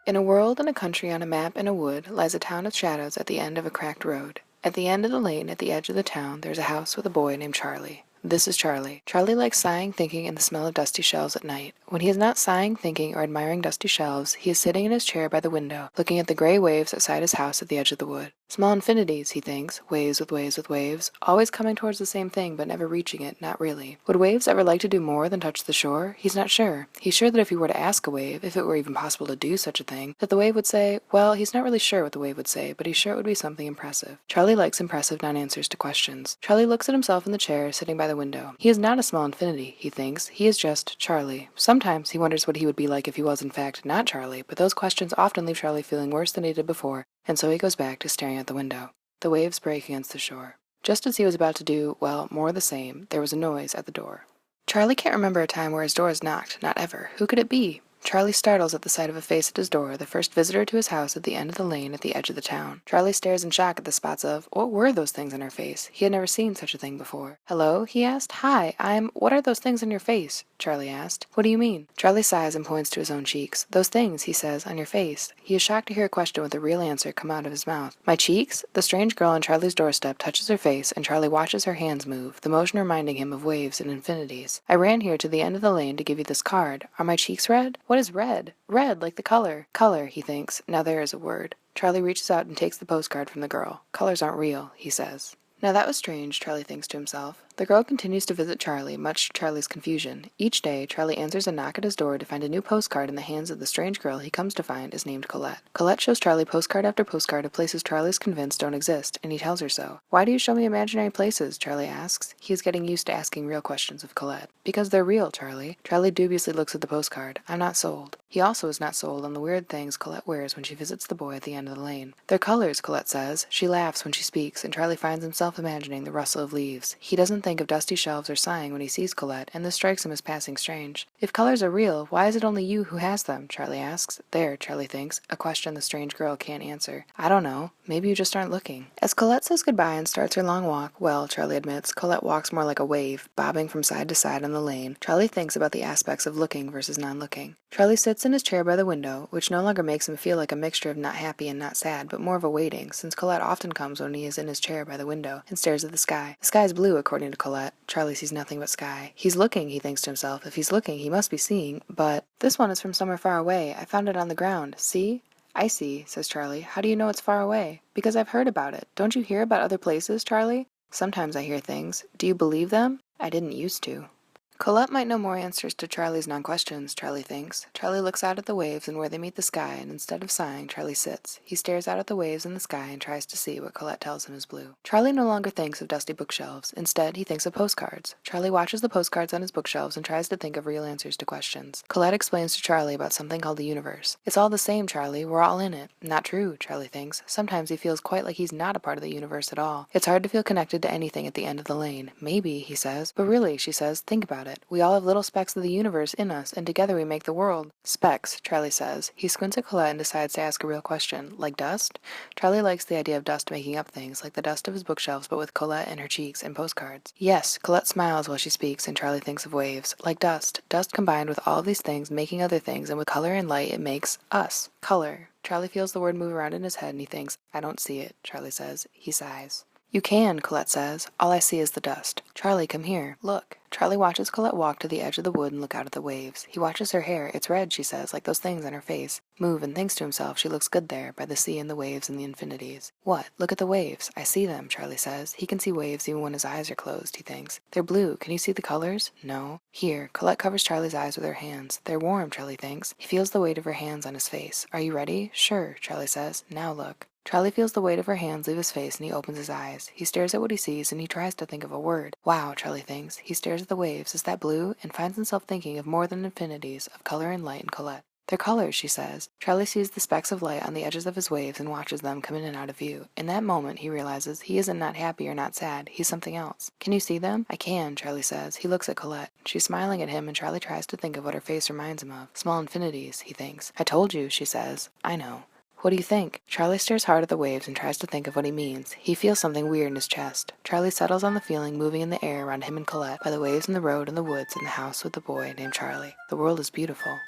In a world and a country on a map in a wood lies a town of shadows at the end of a cracked road. At the end of the lane at the edge of the town there's a house with a boy named Charlie. This is Charlie. Charlie likes sighing, thinking, and the smell of dusty shelves at night. When he is not sighing, thinking, or admiring dusty shelves, he is sitting in his chair by the window, looking at the gray waves outside his house at the edge of the wood. Small infinities, he thinks, waves with waves with waves, always coming towards the same thing but never reaching it, not really. Would waves ever like to do more than touch the shore? He's not sure. He's sure that if he were to ask a wave, if it were even possible to do such a thing, that the wave would say, well, he's not really sure what the wave would say, but he's sure it would be something impressive. Charlie likes impressive non-answers to questions. Charlie looks at himself in the chair, sitting by the window. He is not a small infinity, he thinks. He is just Charlie. Sometimes he wonders what he would be like if he was in fact not Charlie, but those questions often leave Charlie feeling worse than he did before, and so he goes back to staring at the window. The waves break against the shore. Just as he was about to do, well, more of the same, there was a noise at the door. Charlie can't remember a time where his door is knocked, not ever. Who could it be? Charlie startles at the sight of a face at his door, the first visitor to his house at the end of the lane at the edge of the town. Charlie stares in shock at the spots of, what were those things on her face? He had never seen such a thing before. Hello? He asked. Hi, what are those things on your face? Charlie asked. What do you mean? Charlie sighs and points to his own cheeks. Those things, he says, on your face. He is shocked to hear a question with a real answer come out of his mouth. My cheeks? The strange girl on Charlie's doorstep touches her face, and Charlie watches her hands move, the motion reminding him of waves and infinities. I ran here to the end of the lane to give you this card. Are my cheeks red? What is red? Red, like the color. Color, he thinks. Now there is a word. Charlie reaches out and takes the postcard from the girl. Colors aren't real, he says. Now that was strange, Charlie thinks to himself. The girl continues to visit Charlie, much to Charlie's confusion. Each day, Charlie answers a knock at his door to find a new postcard in the hands of the strange girl he comes to find is named Colette. Colette shows Charlie postcard after postcard of places Charlie's convinced don't exist, and he tells her so. Why do you show me imaginary places? Charlie asks. He is getting used to asking real questions of Colette. Because they're real, Charlie. Charlie dubiously looks at the postcard. I'm not sold. He also is not sold on the weird things Colette wears when she visits the boy at the end of the lane. They're colors, Colette says. She laughs when she speaks, and Charlie finds himself imagining the rustle of leaves. He doesn't think of dusty shelves or sighing when he sees Colette, and this strikes him as passing strange. If colors are real, why is it only you who has them? Charlie asks. There, Charlie thinks, a question the strange girl can't answer. I don't know. Maybe you just aren't looking. As Colette says goodbye and starts her long walk, well, Charlie admits, Colette walks more like a wave, bobbing from side to side on the lane. Charlie thinks about the aspects of looking versus non-looking. Charlie sits in his chair by the window, which no longer makes him feel like a mixture of not happy and not sad, but more of a waiting, since Colette often comes when he is in his chair by the window and stares at the sky. The sky is blue, according to Colette. Charlie sees nothing but sky. He's looking, he thinks to himself. If he's looking, he must be seeing, but this one is from somewhere far away. I found it on the ground. See? I see, says Charlie. How do you know it's far away? Because I've heard about it. Don't you hear about other places, Charlie? Sometimes I hear things. Do you believe them? I didn't used to. Colette might know more answers to Charlie's non-questions, Charlie thinks. Charlie looks out at the waves and where they meet the sky, and instead of sighing, Charlie sits. He stares out at the waves and the sky and tries to see what Colette tells him is blue. Charlie no longer thinks of dusty bookshelves. Instead, he thinks of postcards. Charlie watches the postcards on his bookshelves and tries to think of real answers to questions. Colette explains to Charlie about something called the universe. It's all the same, Charlie. We're all in it. Not true, Charlie thinks. Sometimes he feels quite like he's not a part of the universe at all. It's hard to feel connected to anything at the end of the lane. Maybe, he says. But really, she says, think about it. We all have little specks of the universe in us, and together we make the world. Specks, Charlie says. He squints at Colette and decides to ask a real question. Like dust? Charlie likes the idea of dust making up things, like the dust of his bookshelves, but with Colette in her cheeks and postcards. Yes, Colette smiles while she speaks, and Charlie thinks of waves. Like dust. Dust combined with all of these things making other things, and with color and light it makes us. Color. Charlie feels the word move around in his head, and he thinks, I don't see it, Charlie says. He sighs. You can, Colette says. All I see is the dust. Charlie, come here. Look. Charlie watches Colette walk to the edge of the wood and look out at the waves. He watches her hair. It's red, she says, like those things on her face. Move and thinks to himself she looks good there, by the sea and the waves and the infinities. What? Look at the waves. I see them, Charlie says. He can see waves even when his eyes are closed, he thinks. They're blue. Can you see the colors? No. Here. Colette covers Charlie's eyes with her hands. They're warm, Charlie thinks. He feels the weight of her hands on his face. Are you ready? Sure, Charlie says. Now look. Charlie feels the weight of her hands leave his face and he opens his eyes. He stares at what he sees and he tries to think of a word. Wow, Charlie thinks. He stares at the waves. Is that blue? And finds himself thinking of more than infinities, of color and light and Colette. They're colors, she says. Charlie sees the specks of light on the edges of his waves and watches them come in and out of view. In that moment, he realizes he isn't not happy or not sad. He's something else. Can you see them? I can, Charlie says. He looks at Colette. She's smiling at him and Charlie tries to think of what her face reminds him of. Small infinities, he thinks. I told you, she says. I know. What do you think? Charlie stares hard at the waves and tries to think of what he means. He feels something weird in his chest. Charlie settles on the feeling moving in the air around him and Colette, by the waves and the road and the woods and the house with the boy named Charlie. The world is beautiful.